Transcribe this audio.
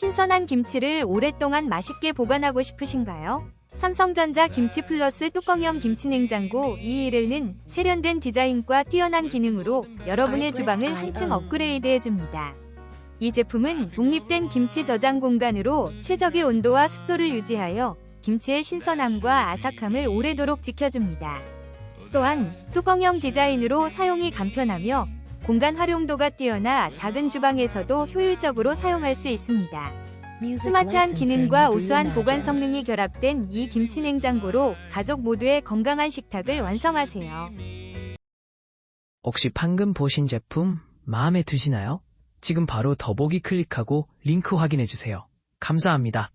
신선한 김치를 오랫동안 맛있게 보관하고 싶으신가요? 삼성전자 김치 플러스 뚜껑형 김치냉장고 211은 세련된 디자인과 뛰어난 기능으로 여러분의 주방을 한층 업그레이드해줍니다. 이 제품은 독립된 김치 저장 공간으로 최적의 온도와 습도를 유지하여 김치의 신선함과 아삭함을 오래도록 지켜줍니다. 또한 뚜껑형 디자인으로 사용이 간편하며 공간 활용도가 뛰어나 작은 주방에서도 효율적으로 사용할 수 있습니다. 스마트한 기능과 우수한 보관 성능이 결합된 이 김치냉장고로 가족 모두의 건강한 식탁을 완성하세요. 혹시 방금 보신 제품 마음에 드시나요? 지금 바로 더보기 클릭하고 링크 확인해주세요. 감사합니다.